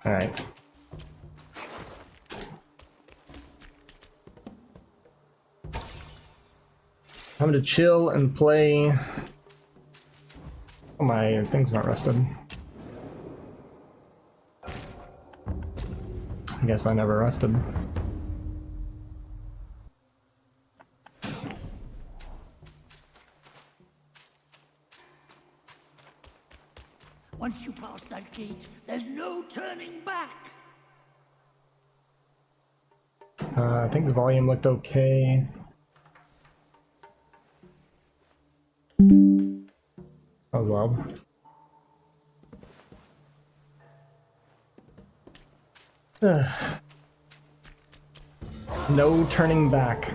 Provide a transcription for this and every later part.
Alright. Time to chill and play. Oh, my thing's not rested. I guess I never rested. Once you pass that gate, there's no turning back. I think the volume looked okay. That was loud. No turning back.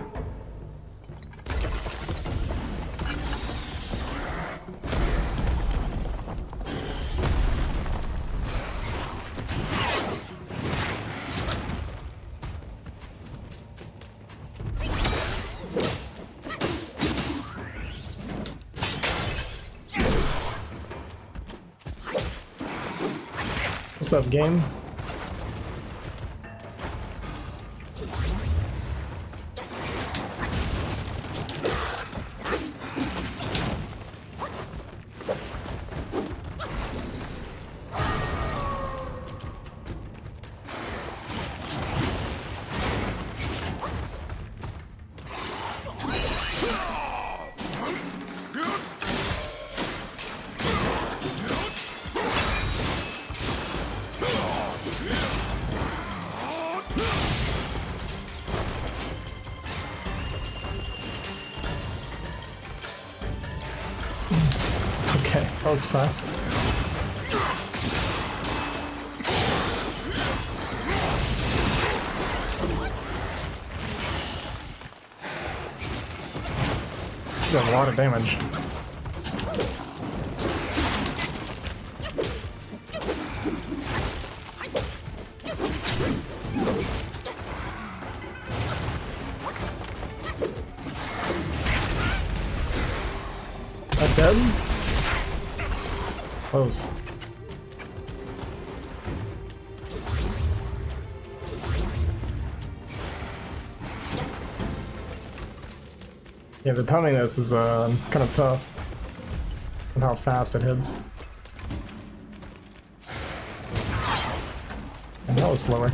What's up, game? Okay, that was fast. Did a lot of damage. That dead? Close. Yeah, the timing of this is kind of tough with how fast it hits. And that was slower.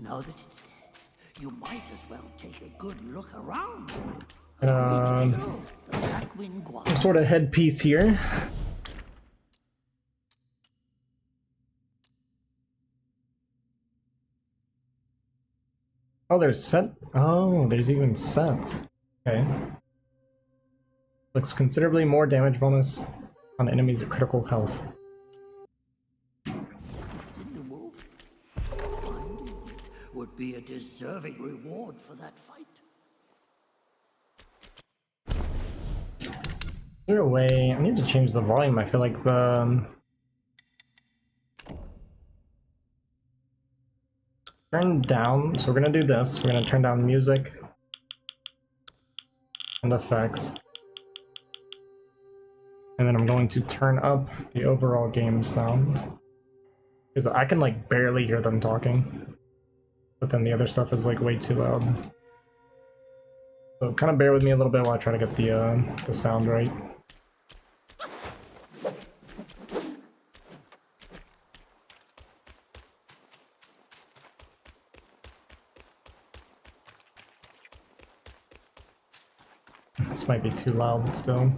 Now that it's dead, you might as well take a good look around. Some sort of headpiece here. Oh, there's set. Oh, there's even sets. Okay. Looks considerably more damage bonus on enemies at critical health. Gifted the wolf. Finding it would be a deserving reward for that fight. Is there a way? I need to change the volume. I feel like the turn down. So we're gonna do this. We're gonna turn down music and effects, and then I'm going to turn up the overall game sound because I can like barely hear them talking, but then the other stuff is like way too loud. So kind of bear with me a little bit while I try to get the sound right. This might be too loud still.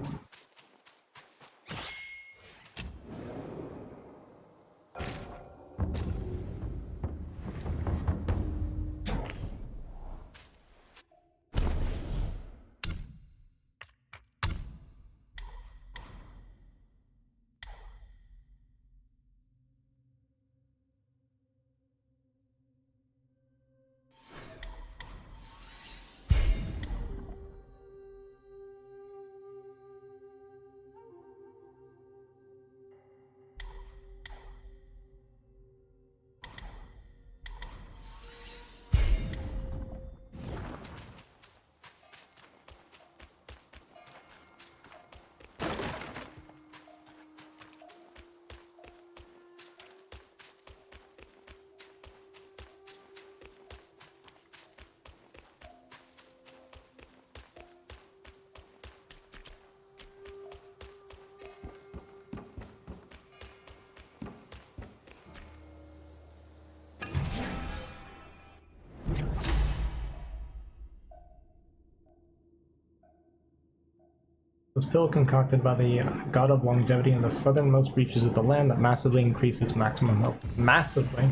Was pill concocted by the god of longevity in the southernmost reaches of the land that massively increases maximum health. Massively.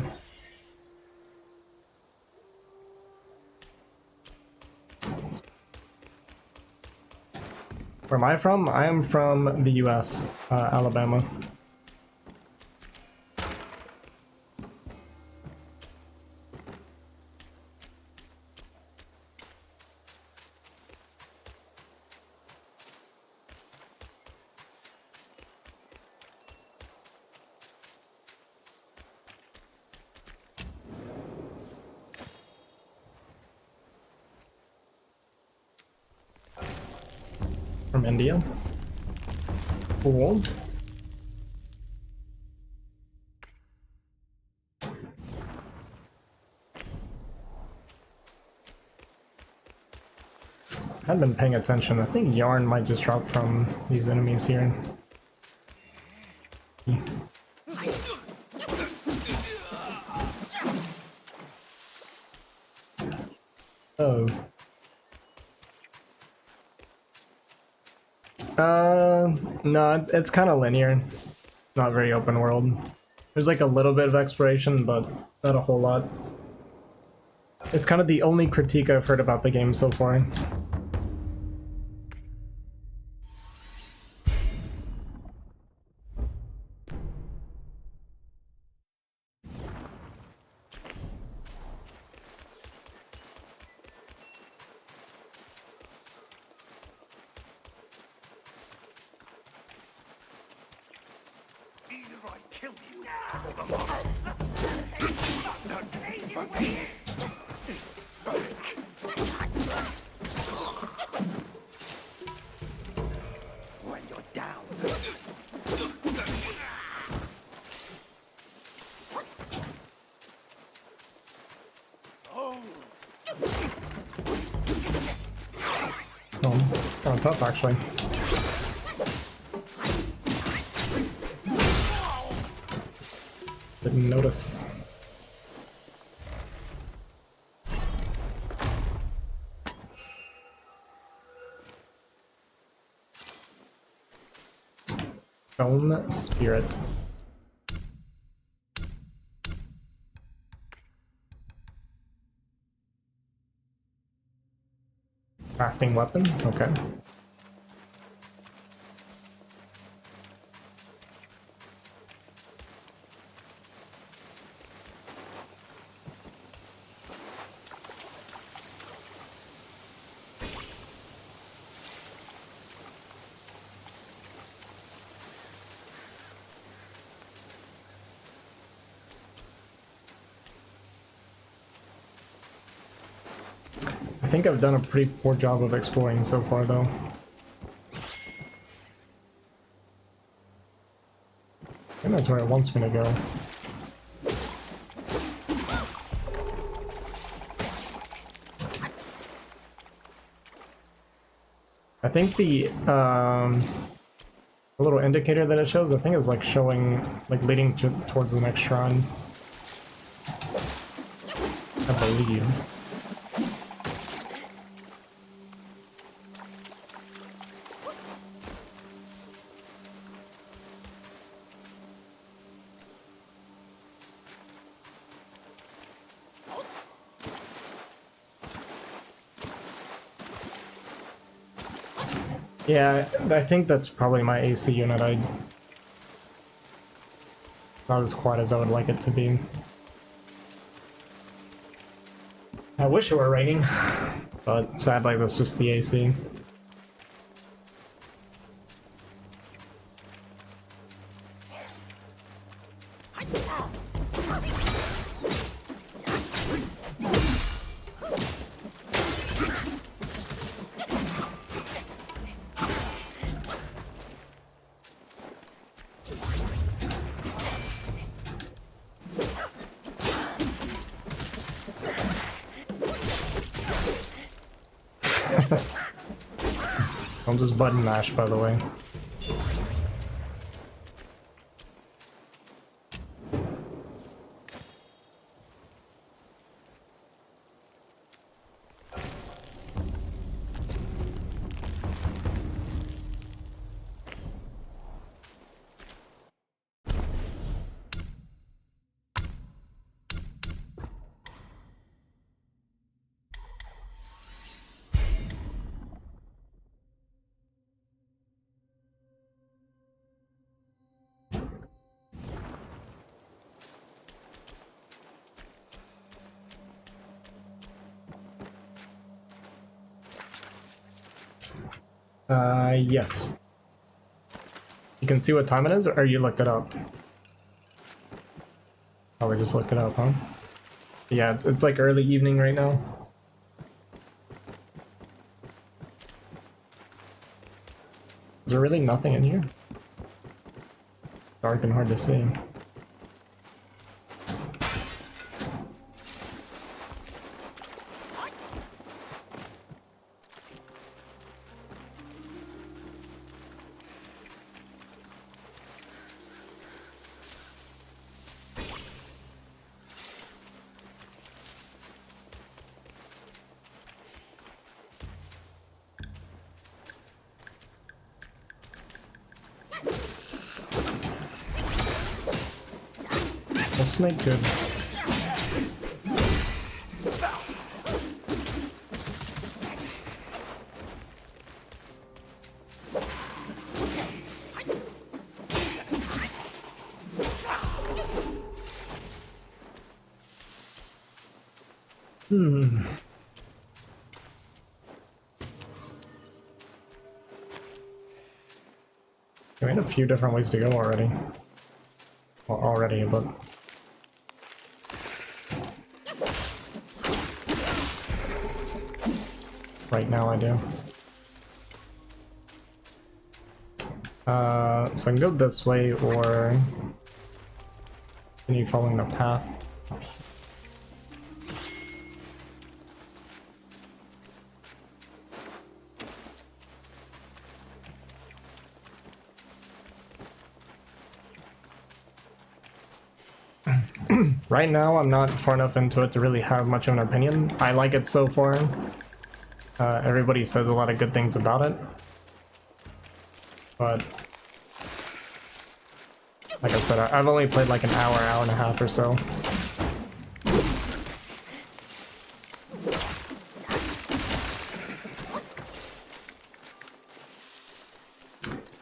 Where am I from? I am from the US, Alabama. From India. Cool. I haven't been paying attention. I think yarn might just drop from these enemies here. Those. No, it's kind of linear. Not very open world. There's like a little bit of exploration, but not a whole lot. It's kind of the only critique I've heard about the game so far. Either I kill you, when you're down. Oh, it's kind of tough actually. Didn't notice. Stone Spirit. Crafting weapons, okay. I think I've done a pretty poor job of exploring so far, though. I think that's where it wants me to go. I think the little indicator that it shows, I think is like showing, like leading towards the next shrine. I believe. Yeah, I think that's probably my AC unit. Not as quiet as I would like it to be. I wish it were raining, but sadly that's just the AC. I'll just button mash, by the way. Yes. You can see what time it is, or you looked it up? Oh, we just looked it up, huh? Yeah, it's like early evening right now. Is there really nothing in here? Dark and hard to see. Well, snake good. We had a few different ways to go already. Well, already, but... right now I do. So I can go this way, or... continue following the path. Right now, I'm not far enough into it to really have much of an opinion. I like it so far. Everybody says a lot of good things about it. But... like I said, I've only played like an hour, hour and a half or so.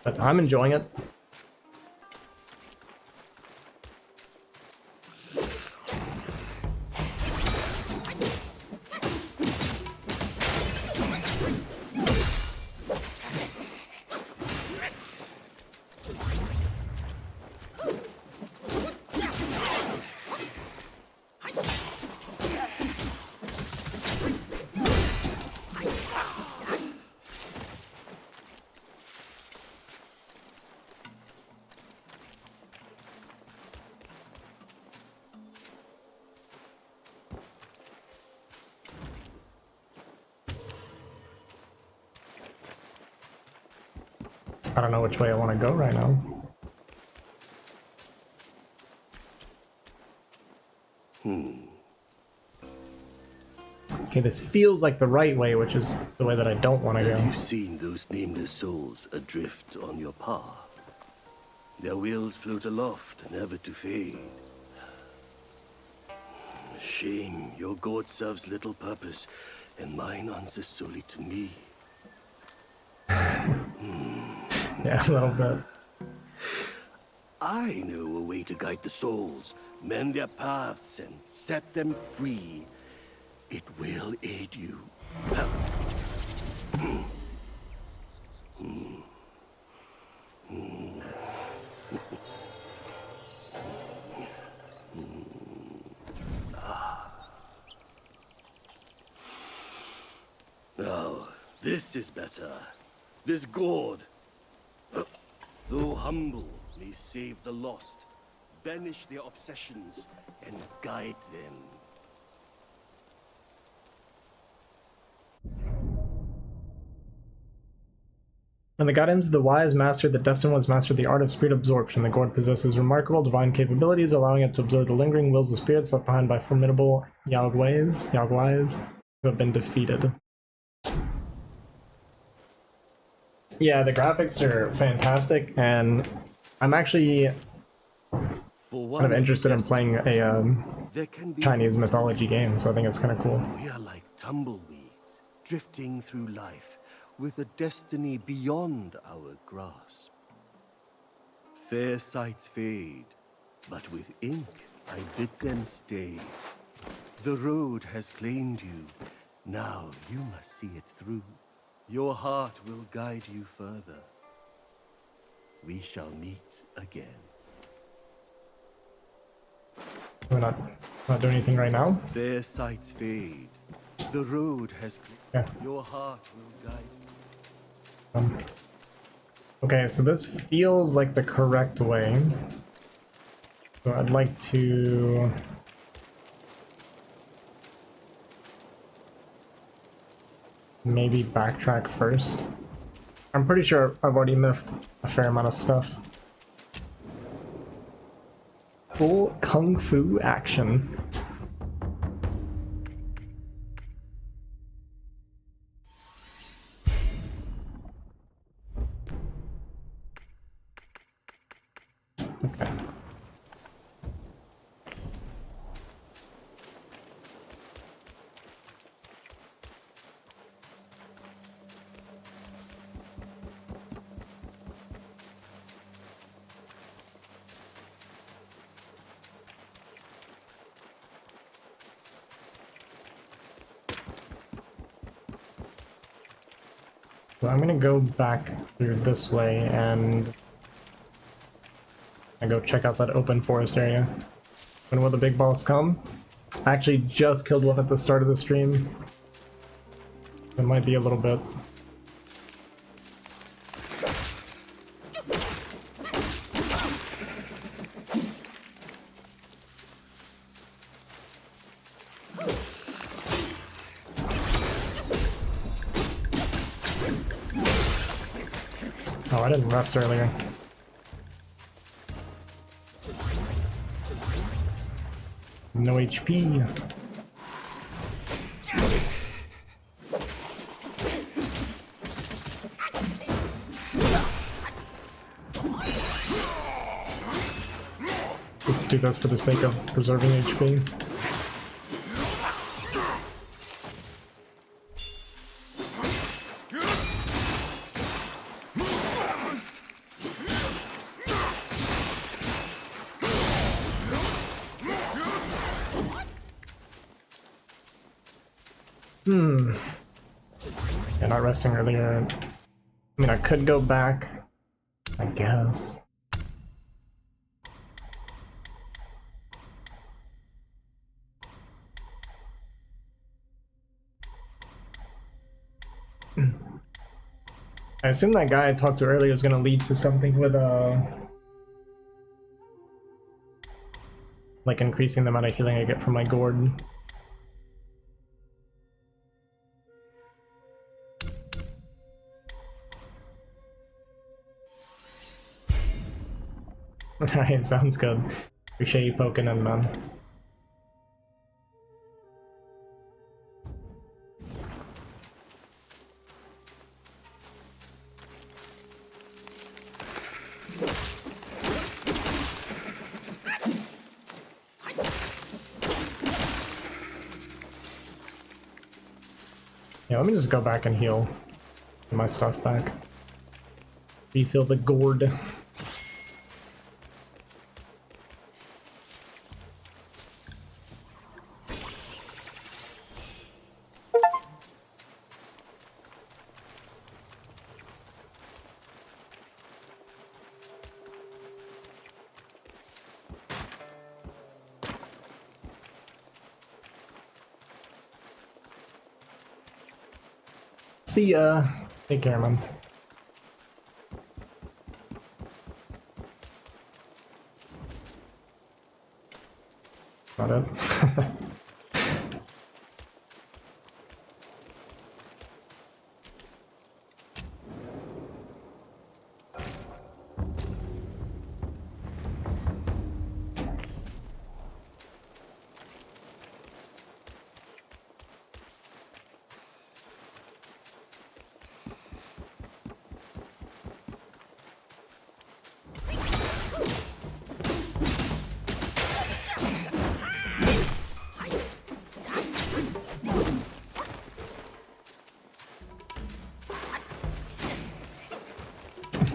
But I'm enjoying it. I don't know which way I want to go right now. Okay, this feels like the right way, which is the way that I don't want to go. Have you seen those nameless souls adrift on your path? Their wheels float aloft, never to fade. Shame, your god serves little purpose, and mine answers solely to me. Yeah, a little bit. I know a way to guide the souls, mend their paths, and set them free. It will aid you. Now, this is better. This gourd, though humble, may save the lost, banish their obsessions, and guide them. And the guidance of the wise master, the destined ones mastered the art of spirit absorption. The gourd possesses remarkable divine capabilities, allowing it to absorb the lingering wills of spirits left behind by formidable Yaogwais who have been defeated. Yeah, the graphics are fantastic, and I'm actually kind of interested in playing a Chinese mythology game, so I think it's kind of cool. We are like tumbleweeds, drifting through life, with a destiny beyond our grasp. Fair sights fade, but with ink I bid them stay. The road has claimed you, now you must see it through. Your heart will guide you further. We shall meet again. We're not doing anything right now. Fair sights fade. The road has... Yeah. Your heart will guide you. Okay, so this feels like the correct way. So I'd like to... maybe backtrack first. I'm pretty sure I've already missed a fair amount of stuff. Full kung fu action. Okay. So I'm gonna go back through this way and I go check out that open forest area. When will the big boss come? I actually just killed one at the start of the stream. It might be a little bit. Oh, I didn't rest earlier. No HP. Just do this for the sake of preserving HP. Yeah, not resting earlier. I mean, I could go back, I guess. I assume that guy I talked to earlier is going to lead to something with, like increasing the amount of healing I get from my gourd. Alright, sounds good. Appreciate you poking in, man. Yeah, let me just go back and heal. Get my stuff back. Refill the gourd. See ya. Take care, man. Got it.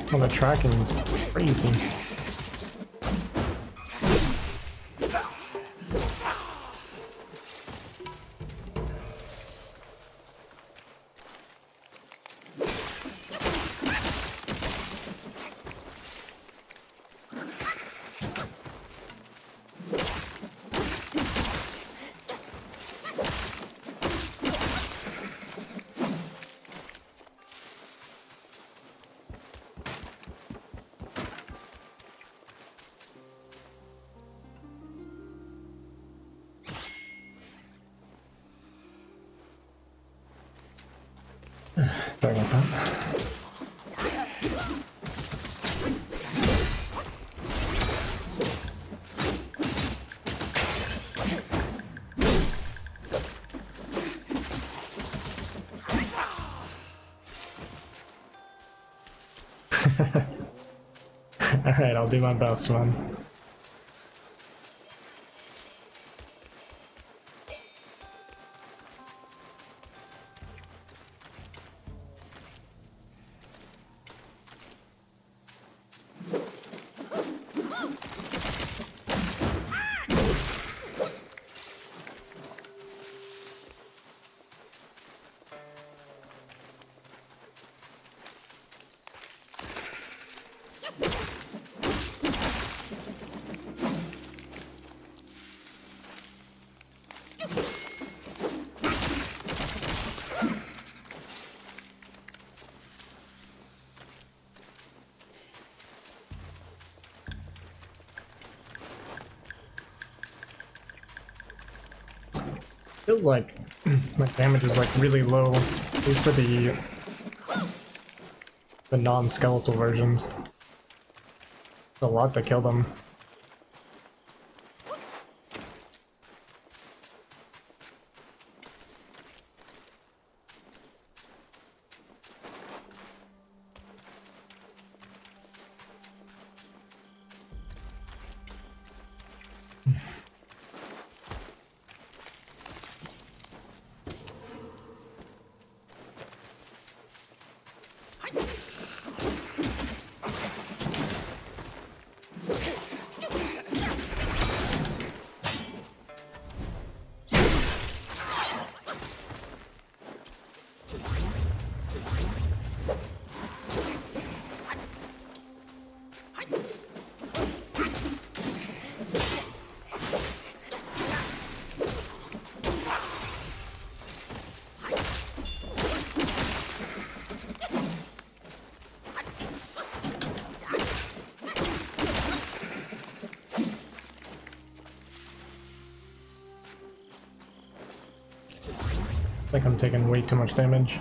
Well, the tracking's crazy. Sorry about that. Alright, I'll do my best, man. Feels like my damage is like really low, at least for the non-skeletal versions. It's a lot to kill them. I think I'm taking way too much damage.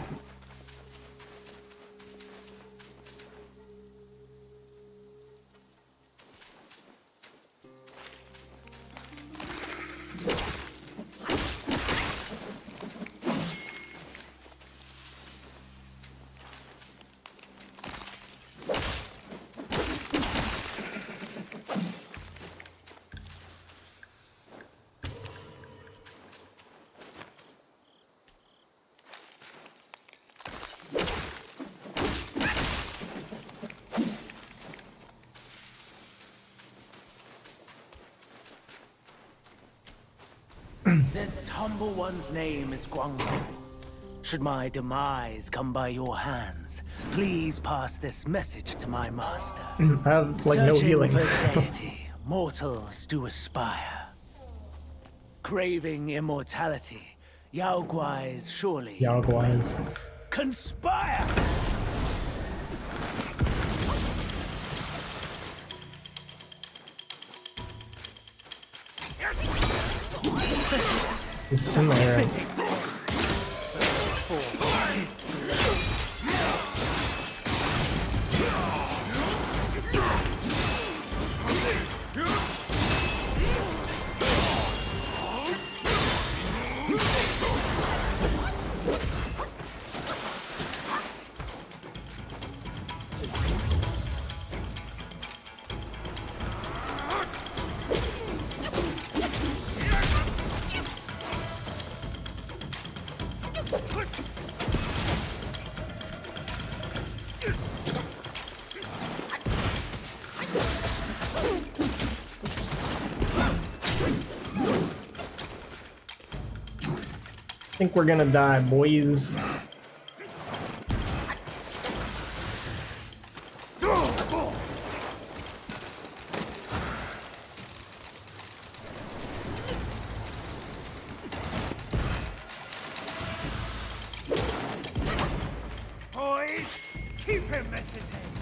This humble one's name is Wukong. Should my demise come by your hands, please pass this message to my master. I have like no Searching healing. for deity, mortals do aspire. Craving immortality, Yao Guai's surely Yao Guai's. conspire! It's in there. I think we're gonna die, boys. Boys, keep him entertained.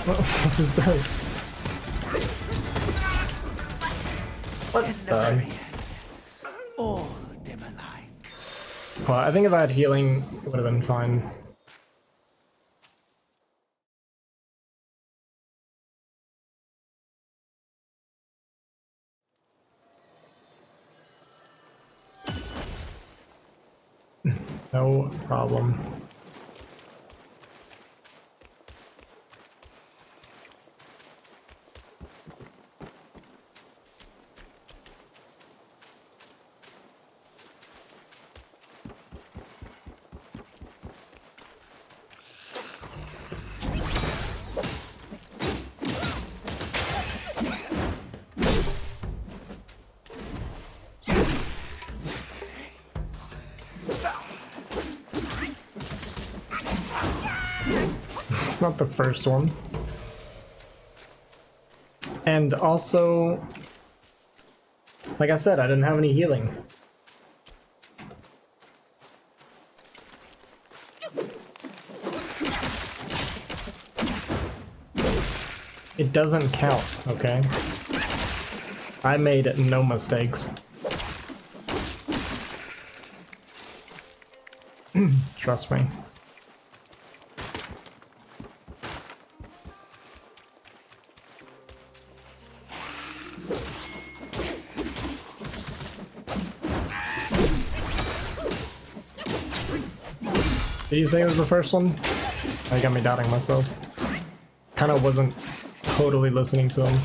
What is this? What In the the? very end, Well, I think if I had healing, it would have been fine. No problem. It's not the first one. And also, like I said, I didn't have any healing. It doesn't count, okay? I made no mistakes. Trust me. Did you say it was the first one? That got me doubting myself. Kinda wasn't totally listening to him.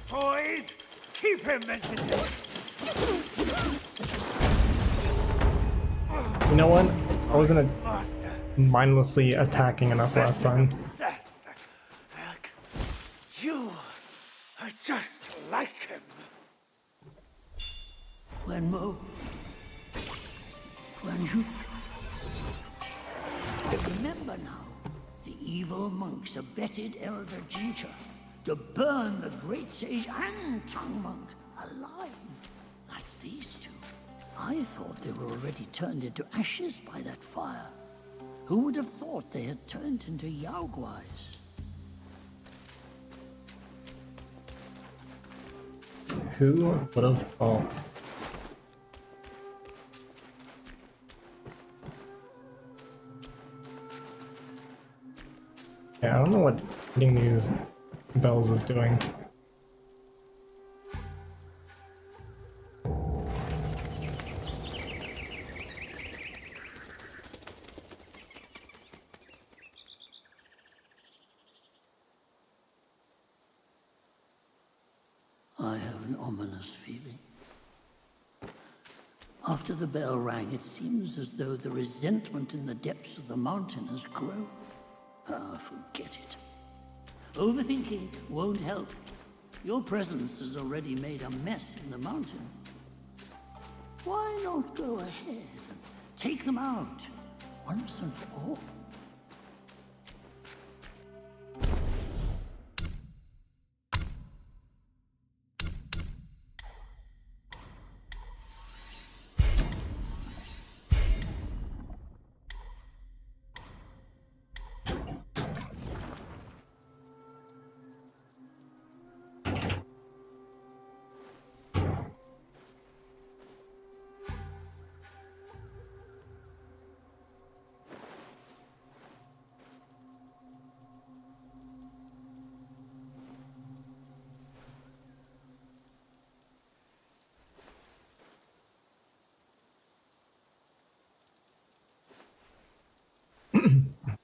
Boys, keep him mentioned. You know what? I wasn't Master, mindlessly attacking enough last time. obsessed. You are just like him. Wenmo. Guanju. Remember now, the evil monks abetted Elder Jincha to burn the great sage and tongue monk alive. That's these two. I thought they were already turned into ashes by that fire. Who would have thought they had turned into Yaoguais? Who would have thought? Yeah, I don't know what hitting these bells is doing. I have an ominous feeling. After the bell rang, it seems as though the resentment in the depths of the mountain has grown. Ah, forget it. Overthinking won't help. Your presence has already made a mess in the mountain. Why not go ahead and take them out, once and for all?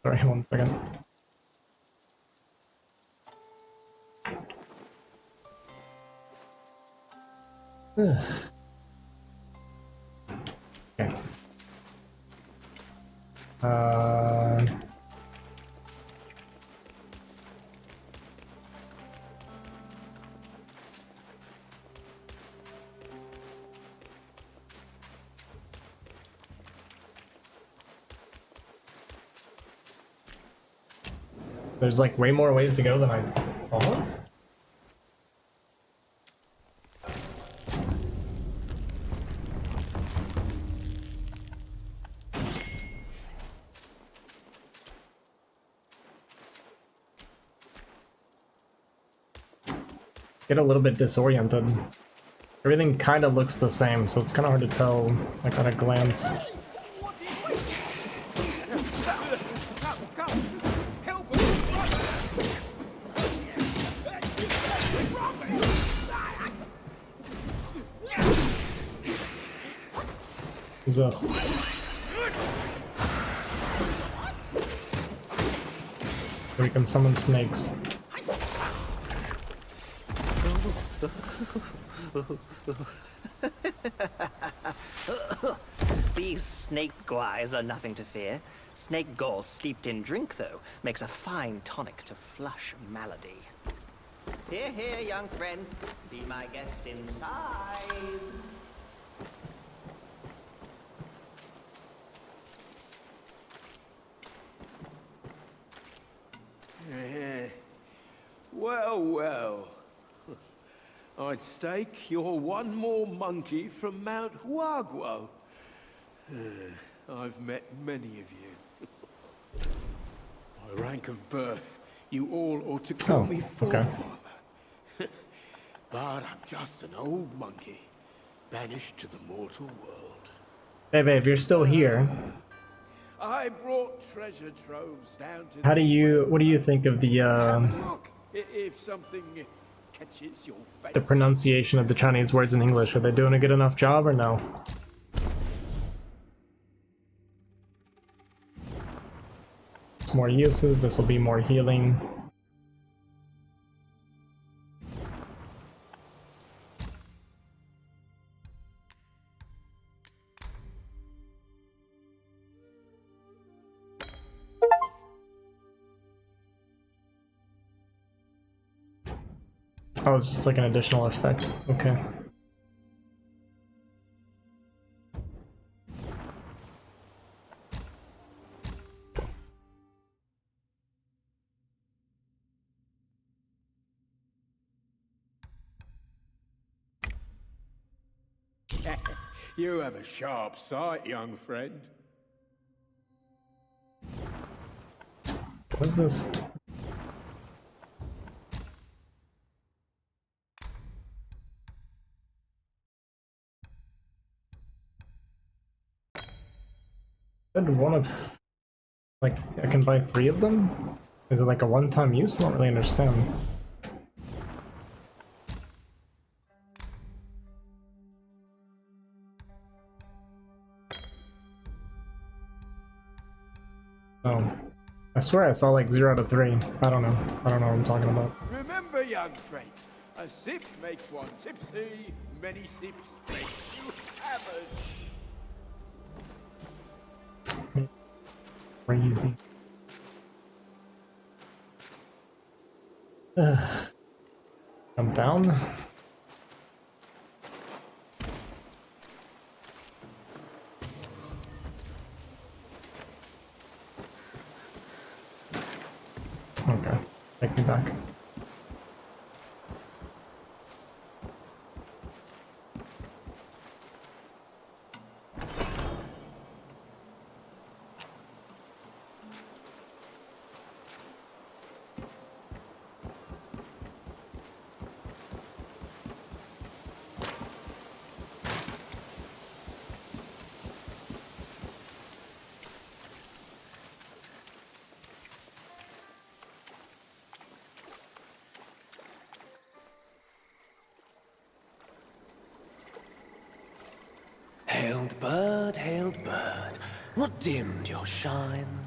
Sorry, 1 second. Okay. There's like way more ways to go than I thought. Get a little bit disoriented. Everything kind of looks the same, so it's kind of hard to tell, like at a glance. Who's this? We can summon snakes. These snake guys are nothing to fear. Snake gall steeped in drink, though, makes a fine tonic to flush malady. Here, here, young friend. Be my guest inside. Well, well. I'd stake you're one more monkey from Mount Huaguo. I've met many of you. By rank of birth, you all ought to call me forefather. But I'm just an old monkey, banished to the mortal world. Hey babe, you're still here. I brought treasure troves down to How do you, what do you think of the look if something catches your face. pronunciation of the Chinese words in English? Are they doing a good enough job or no? More uses, this will be more healing. Oh, it's just like an additional effect. Okay. You have a sharp sight, young friend. What is this? Said one of, like, I can buy 3 of them? Is it like a one-time use? I don't really understand. Oh. I swear I saw like 0 out of 3. I don't know. I don't know what I'm talking about. Remember, young friend, A sip makes one tipsy, many sips make you hammered. Crazy. Jump down. Okay, take me back. Hailed bird, what dimmed your shine?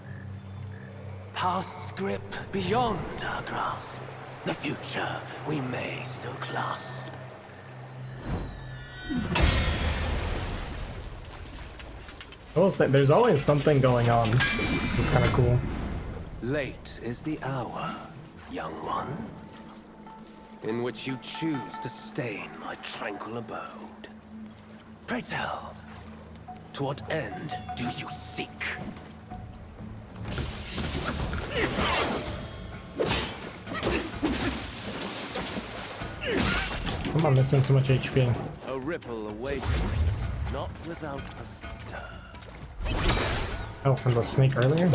Past's grip beyond our grasp, the future we may still clasp. I will say, there's always something going on. It's kind of cool. Late is the hour, young one, in which you choose to stain my tranquil abode. Pray tell, to what end do you seek? I'm missing too much HP. A ripple awakens, not without a stir. Oh, from the snake earlier?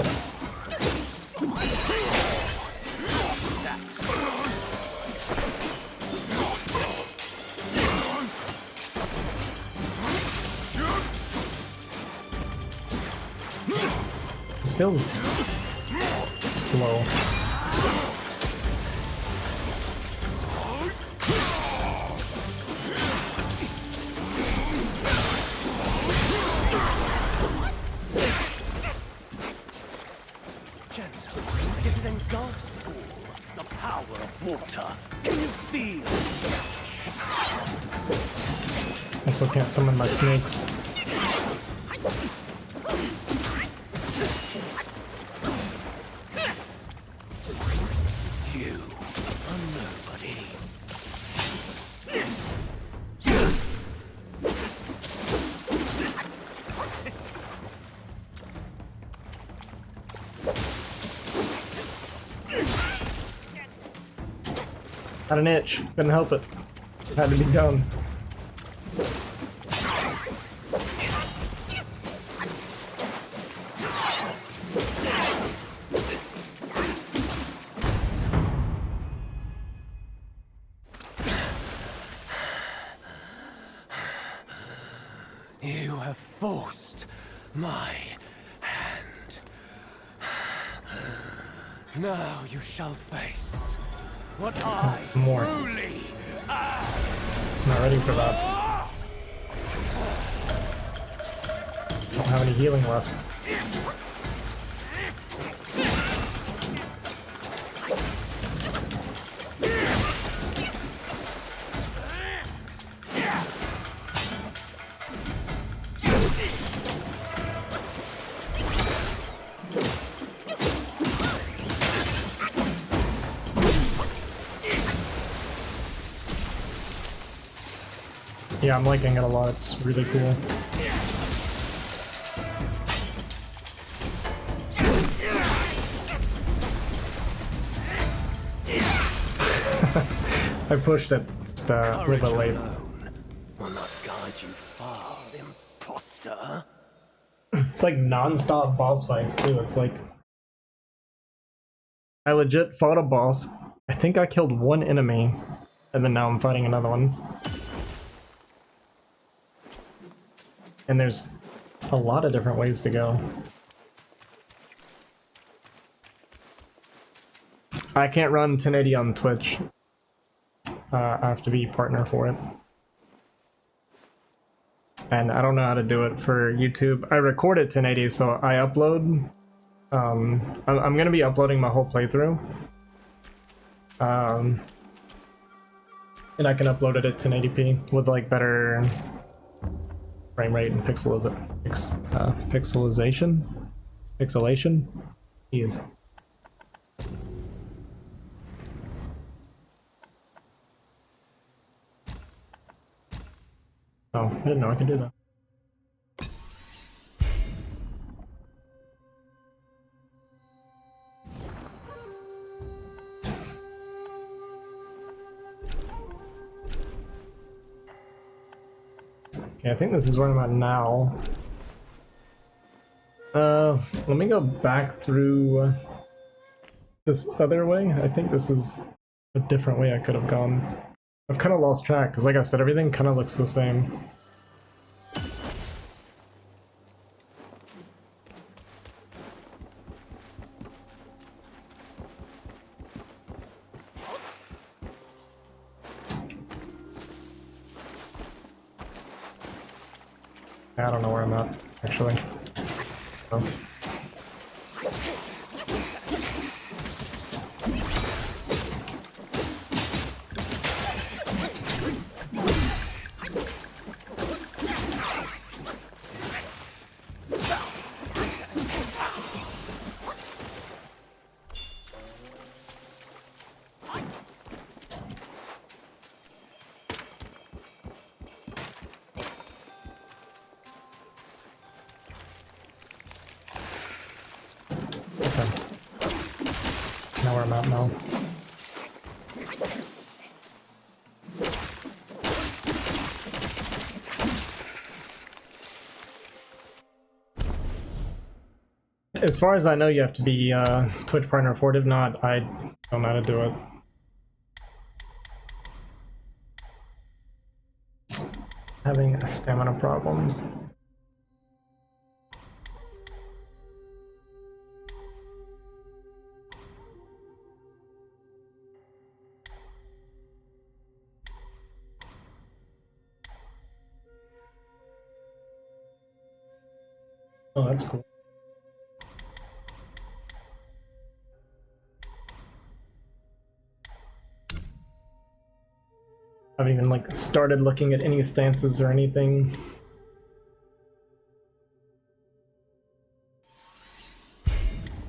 This feels slow. Gentle, yet it engulfs all. The power of water. Can you feel it? Also can't summon my snakes. You are nobody. Had an itch. Couldn't help it. Had to be done. You have forced my hand. Now you shall face what I More. truly Not ready for that. Don't have any healing left. Yeah, I'm liking it a lot. It's really cool. I pushed it just a little bit late. Will not guide you far, imposter. It's like non-stop boss fights too. It's like I legit fought a boss. I think I killed one enemy, and then now I'm fighting another one. And there's a lot of different ways to go. I can't run 1080 on Twitch. I have to be partner for it. And I don't know how to do it for YouTube. I record at 1080, so I upload. I'm gonna be uploading my whole playthrough. And I can upload it at 1080p with like better frame rate and pixelation. Yes. Oh, I didn't know I could do that. Okay, I think this is where I'm at now. Let me go back through this other way. I think this is a different way I could have gone. I've kind of lost track, because like I said, everything kind of looks the same. I don't know where I'm at, actually. Oh. Now where I'm at now. As far as I know, you have to be Twitch partner for it. If not, I don't know how to do it. Having stamina problems. Oh, that's cool. I haven't even like started looking at any stances or anything.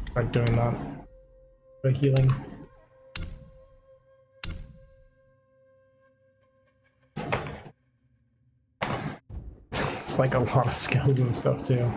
Start doing that. But healing. It's like a lot of skills and stuff too.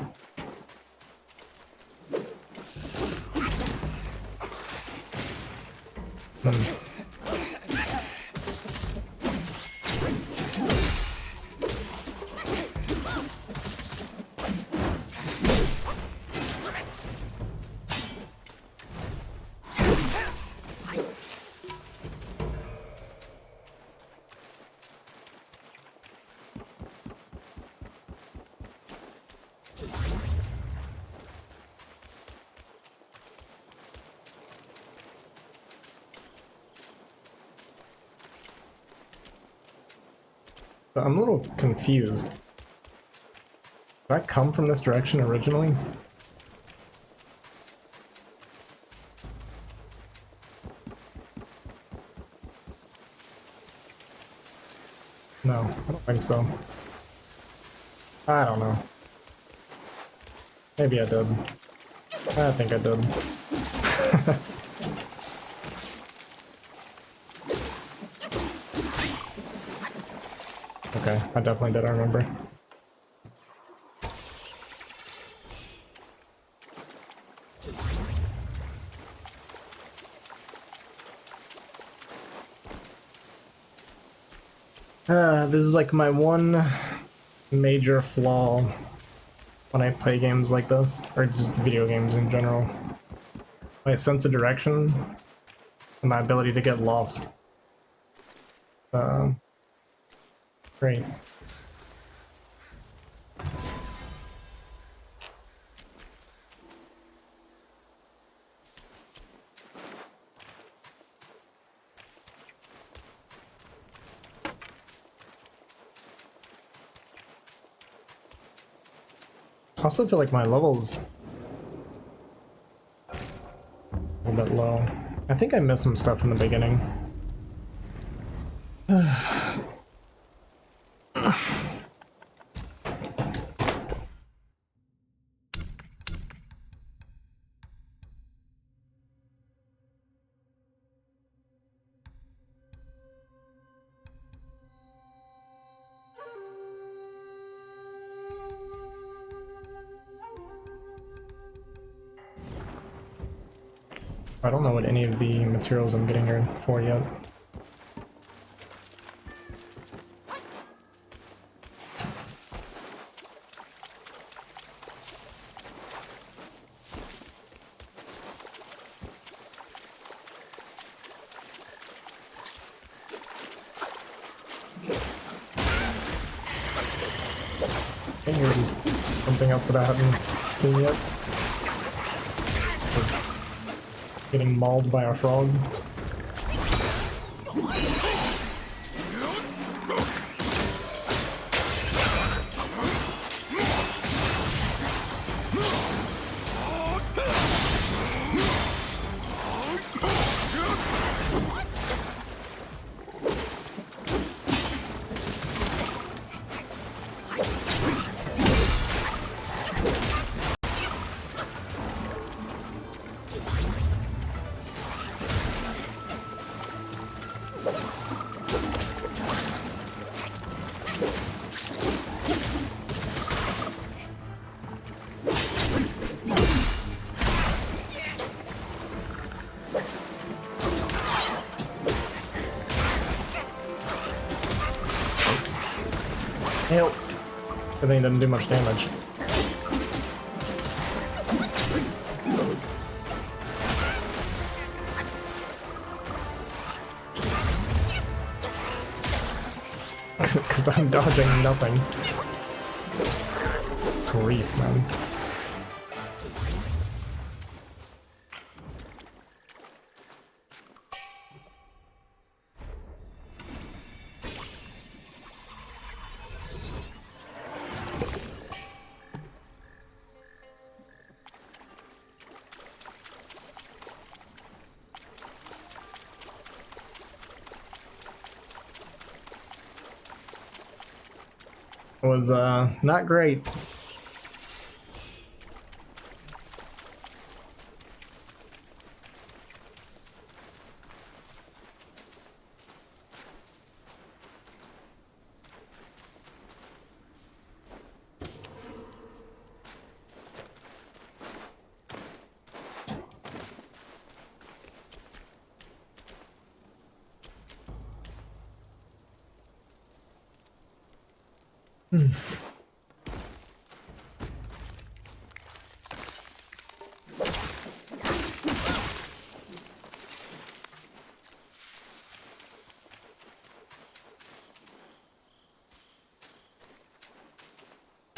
I'm a little confused. Did I come from this direction originally? No, I don't think so. I don't know. Maybe I did. I think I did. Okay, I definitely did, I remember. This is like my one major flaw when I play games like this, or just video games in general. My sense of direction and my ability to get lost. Great. I also feel like my level's a little bit low. I think I missed some stuff in the beginning. I don't know what any of the materials I'm getting here for yet. Okay, here's just something else that I haven't seen yet. Getting mauled by a frog. Help! I think it doesn't do much damage. Because I'm dodging nothing. Grief, man. Was not great.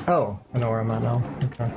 Oh, I know where I'm at now. Okay.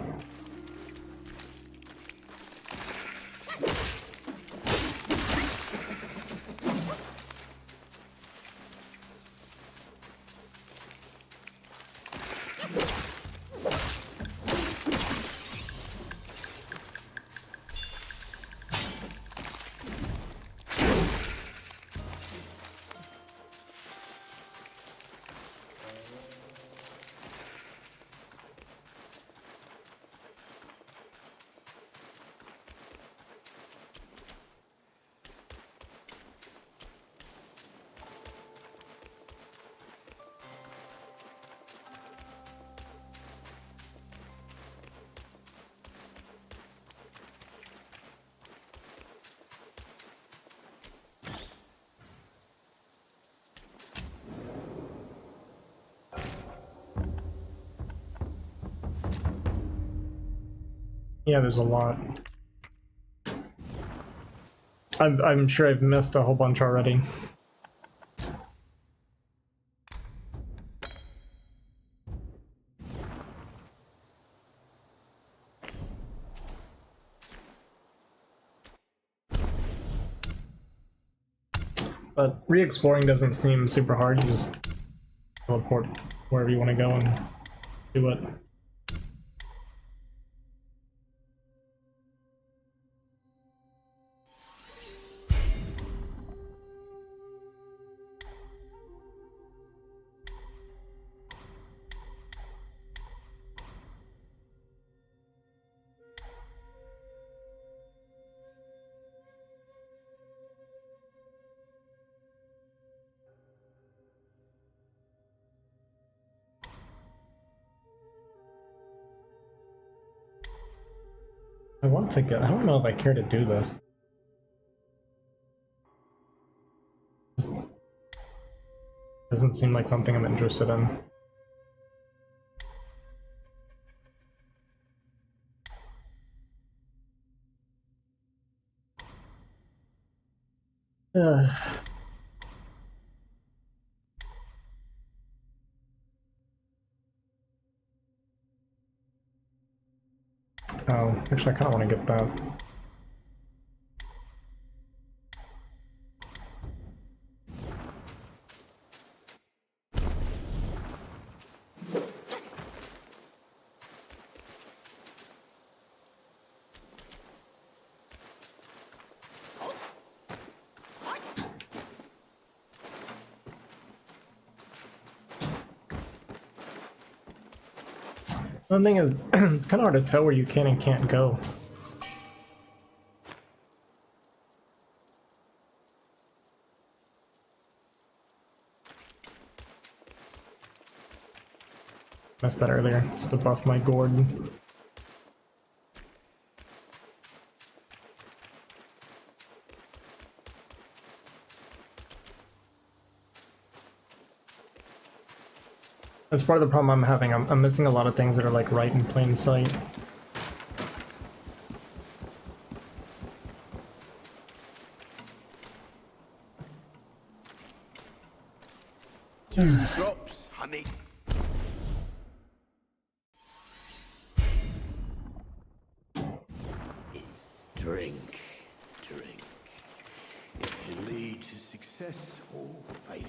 Yeah, there's a lot. I'm sure I've missed a whole bunch already. But re-exploring doesn't seem super hard. You just teleport wherever you want to go and do it. I want to get. I don't know if I care to do this. Doesn't seem like something I'm interested in. Ugh. Oh, actually I kinda wanna get that. One thing is, it's kinda hard to tell where you can and can't go. Missed that earlier. It's to buff my gourd. That's part of the problem I'm having. I'm missing a lot of things that are like right in plain sight. Drops, honey. Drink, drink. It can lead to success or failure.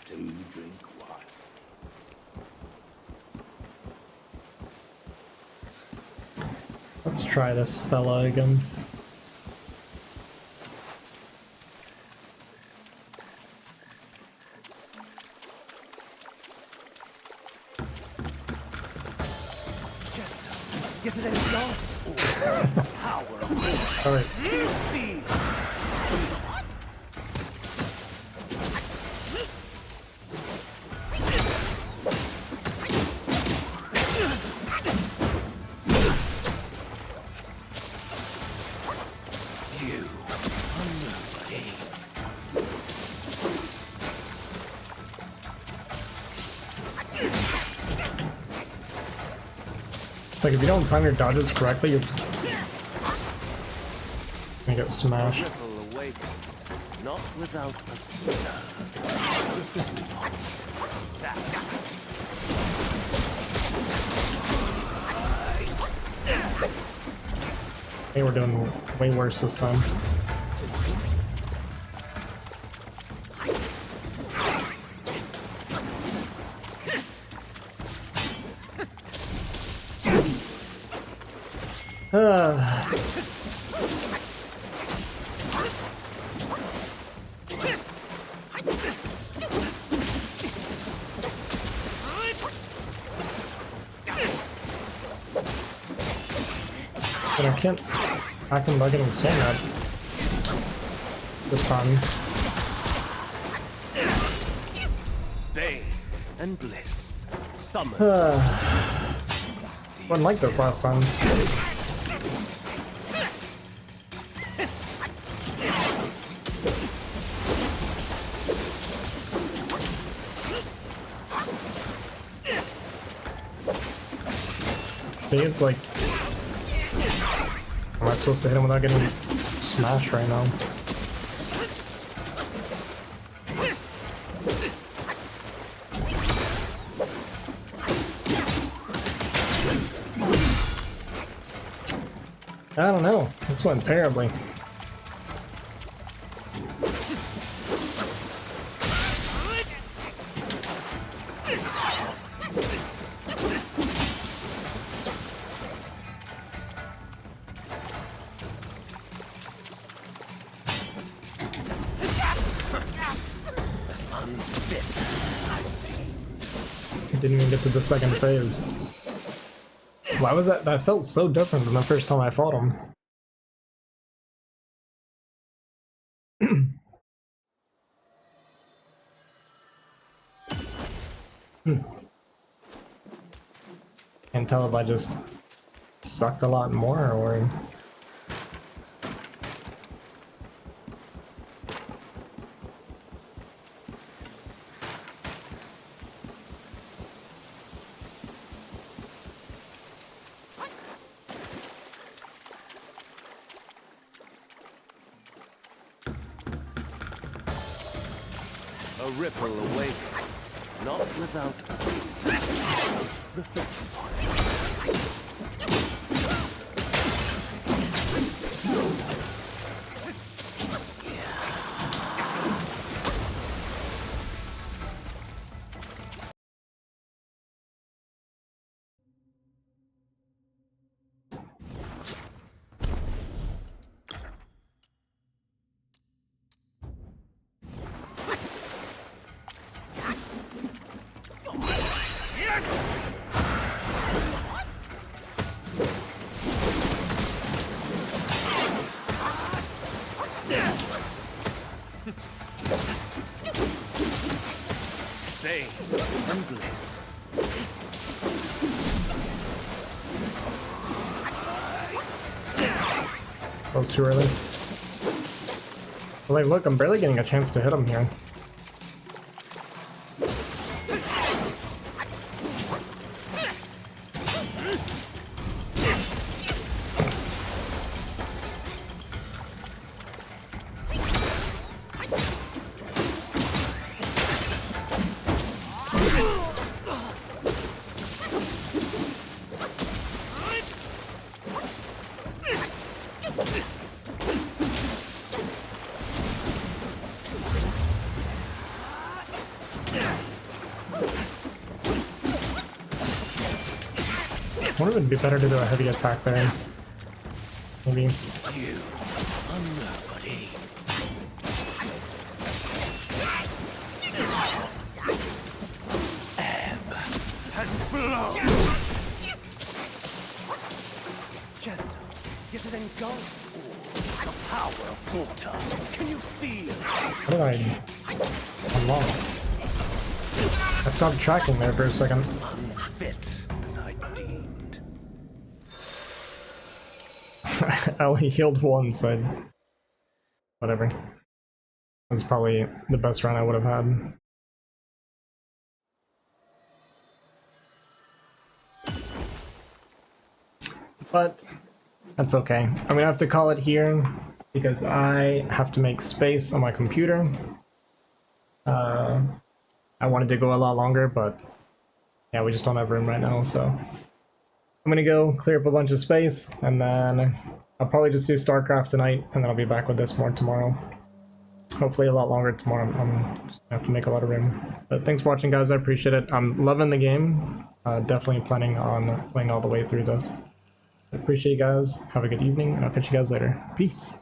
Do drink wine. Let's try this fella again. Alright. It's like if you don't time your dodges correctly, you're gonna get smashed. Ripple awakens, not without a stir. I think we're doing way worse this time. But I can't hack him by getting sand up this time. Bane and bliss. Summon. Wasn't like this last time. See, it's like... Am I supposed to hit him without getting smashed right now? I don't know. This went terribly. Didn't even get to the second phase. Why was that? That felt so different than the first time I fought him. Can't tell if I just sucked a lot more or... A ripple awakens, not without a reflection point. Bane and bliss. That was too early. Well, like, look, I'm barely getting a chance to hit him here. I wonder if it'd be better to do a heavy attack there. Maybe. You are nobody. Ebb and flow. Gentle, yet it engulfs all. The power of water. Can you feel? How did I unlock? I stopped tracking there for a second. Unfit as I deemed. I only healed once, so whatever. That's probably the best run I would have had. But that's okay. I'm gonna have to call it here because I have to make space on my computer. I wanted to go a lot longer, but yeah, we just don't have room right now, so I'm gonna go clear up a bunch of space, and then I'll probably just do StarCraft tonight, and then I'll be back with this more tomorrow. Hopefully a lot longer tomorrow. I'm just gonna have to make a lot of room. But thanks for watching, guys. I appreciate it. I'm loving the game. Definitely planning on playing all the way through this. I appreciate you guys. Have a good evening, and I'll catch you guys later. Peace.